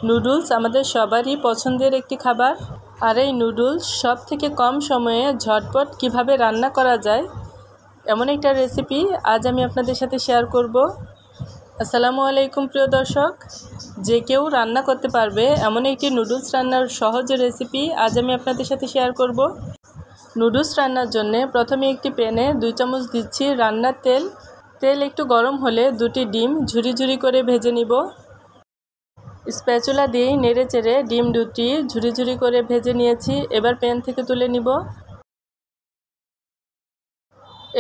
Noodles আমাদের সবারই পছন্দের একটি খাবার। আর এই নুডলস সব থেকে কম সময়ে ঝটপট কিভাবে রান্না করা যায় এমন একটা রেসিপি আজ আমি আপনাদের সাথে শেয়ার করব। আসসালামু আলাইকুম প্রিয় দর্শক, যে কেউ রান্না করতে পারবে এমন একটি নুডলস রান্নার সহজ রেসিপি আজ আমি আপনাদের সাথে শেয়ার করব। নুডলস রান্নার জন্য প্রথমে একটি প্যানে 2 চামচ দিচ্ছি রান্নার তেল। তেল একটু গরম হলে 2টি ডিম ঝুরি ঝুরি করে ভেজে নিব। স্প্যাচুলা দিয়ে নেড়ে চেড়ে ডিম 2টি ঝুরি ঝুরি করে ভেজে নিয়েছি। এবার প্যান থেকে তুলে নিব।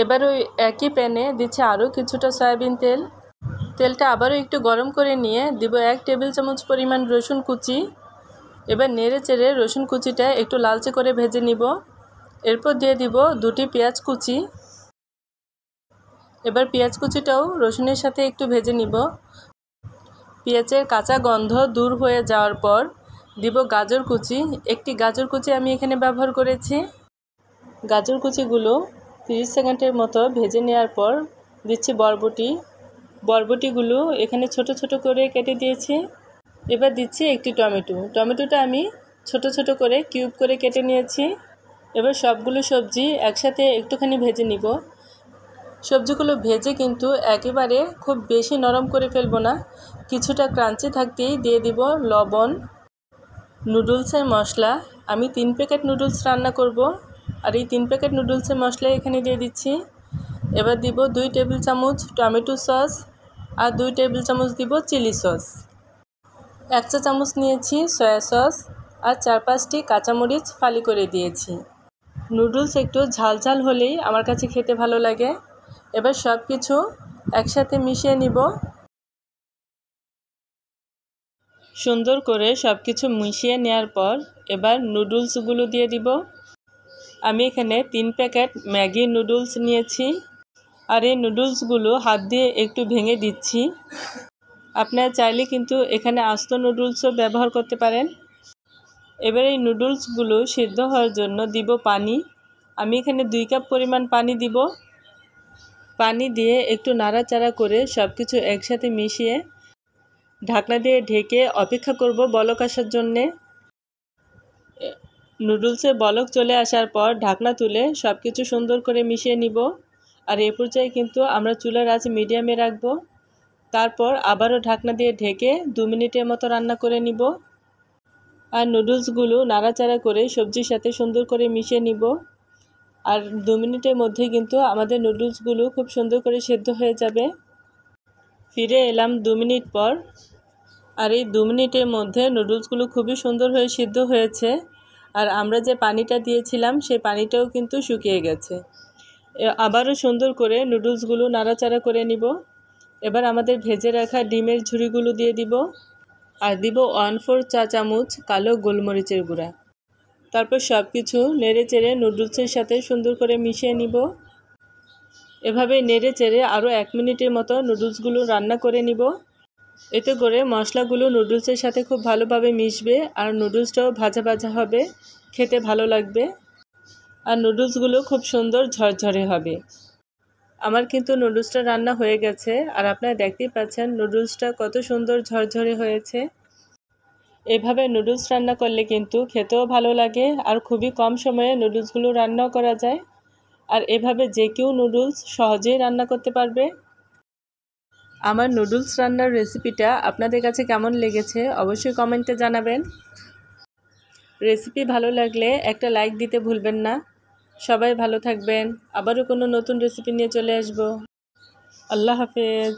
এবার ওই একই প্যানে দিচ্ছি আরও কিছুটা সয়াবিন তেল। তেলটা আবারও একটু গরম করে নিয়ে দিব 1 টেবিল চামচ পরিমাণ রসুন কুচি। এবার নেড়ে চেড়ে রসুন কুচিটা একটু লালচে করে ভেজে নিব। এরপর দিয়ে দিব 2টি পেঁয়াজ কুচি। এবার পেঁয়াজ কুচিটাও রসুনের সাথে একটু ভেজে নিব। পেঁয়াজের কাঁচা গন্ধ দূর হয়ে যাওয়ার পর দিব গাজর কুচি। একটি গাজর কুচি আমি এখানে ব্যবহার করেছি। গাজর কুচিগুলো 30 সেকেন্ডের মতো ভেজে নেওয়ার পর দিচ্ছি বরবটি। বরবটিগুলো এখানে ছোট ছোট করে কেটে দিয়েছি। এবার দিচ্ছি একটি টমেটোটা আমি ছোট ছোট করে কিউব করে কেটে নিয়েছি। এবার সবগুলো সবজি একসাথে একটুখানি ভেজে নিব। সবজিগুলো ভেজে কিন্তু একেবারে খুব বেশি নরম করে ফেলবো না, কিছুটা ক্রাঞ্চি থাকতেই দিয়ে দিব লবণ। নুডলসের মশলা আমি 3 প্যাকেট নুডলস রান্না করব, আর এই 3 প্যাকেট নুডলসের মশলা এখানে দিয়ে দিচ্ছি। এবার দিব 2 টেবিল চামচ টমেটো সস, আর 2 টেবিল চামচ দিব চিলি সস। 1 চা চামচ নিয়েছি সয়া সস, আর 4-5টি কাঁচামরিচ ফালি করে দিয়েছি। নুডলস একটু ঝাল ঝাল হলেই আমার কাছে খেতে ভালো লাগে। এবার সব কিছু একসাথে মিশিয়ে নিব। সুন্দর করে সব কিছু মিশিয়ে নেওয়ার পর এবার নুডলসগুলো দিয়ে দিব। আমি এখানে 3 প্যাকেট ম্যাগি নুডলস নিয়েছি, আর এই নুডলসগুলো হাত দিয়ে একটু ভেঙে দিচ্ছি। আপনারা চাইলে কিন্তু এখানে আস্ত নুডলসও ব্যবহার করতে পারেন। এবার এই নুডলসগুলো সিদ্ধ হওয়ার জন্য দিব পানি। আমি এখানে 2 কাপ পরিমাণ পানি দিব। পানি দিয়ে একটু নাড়াচাড়া করে সব কিছু একসাথে মিশিয়ে ঢাকনা দিয়ে ঢেকে অপেক্ষা করব বলক আসার জন্যে। নুডলসে বলক চলে আসার পর ঢাকনা তুলে সব কিছু সুন্দর করে মিশিয়ে নিব। আর এ পর্যায়ে কিন্তু আমরা চুলার আঁচ মিডিয়ামে রাখব। তারপর আবারও ঢাকনা দিয়ে ঢেকে 2 মিনিটের মতো রান্না করে নিব। আর নুডলসগুলো নাড়াচাড়া করে সবজির সাথে সুন্দর করে মিশিয়ে নিব। আর 2 মিনিটের মধ্যে কিন্তু আমাদের নুডলসগুলো খুব সুন্দর করে সেদ্ধ হয়ে যাবে। ফিরে এলাম 2 মিনিট পর, আর এই 2 মিনিটের মধ্যে নুডলসগুলো খুবই সুন্দর হয়ে সিদ্ধ হয়েছে। আর আমরা যে পানিটা দিয়েছিলাম সেই পানিটাও কিন্তু শুকিয়ে গেছে। আবারও সুন্দর করে নুডলসগুলো নাড়াচাড়া করে নিব। এবার আমাদের ভেজে রাখা ডিমের ঝুড়িগুলো দিয়ে দিব, আর দিব 1/4 চা চামচ কালো গোলমরিচের গুঁড়া। তারপর সব কিছু নেড়ে চেড়ে নুডলসের সাথে সুন্দর করে মিশিয়ে নিব। এভাবে নেড়ে চেড়ে আরও 1 মিনিটের মতো নুডলসগুলো রান্না করে নিব। এতে করে মশলাগুলো নুডলসের সাথে খুব ভালোভাবে মিশবে, আর নুডলসটাও ভাজা ভাজা হবে, খেতে ভালো লাগবে। আর নুডলসগুলো খুব সুন্দর ঝরঝরে হবে। আমার কিন্তু নুডলসটা রান্না হয়ে গেছে, আর আপনারা দেখতেই পাচ্ছেন নুডলসটা কত সুন্দর ঝরঝরে হয়েছে। এভাবে নুডলস রান্না করলে কিন্তু খেতেও ভালো লাগে, আর খুবই কম সময়ে নুডলসগুলো রান্নাও করা যায়। আর এভাবে যে কেউ নুডলস সহজেই রান্না করতে পারবে। আমার নুডলস রান্নার রেসিপিটা আপনাদের কাছে কেমন লেগেছে অবশ্যই কমেন্টে জানাবেন। রেসিপি ভালো লাগলে একটা লাইক দিতে ভুলবেন না। সবাই ভালো থাকবেন। আবারও কোনো নতুন রেসিপি নিয়ে চলে আসব। আল্লাহ হাফেজ।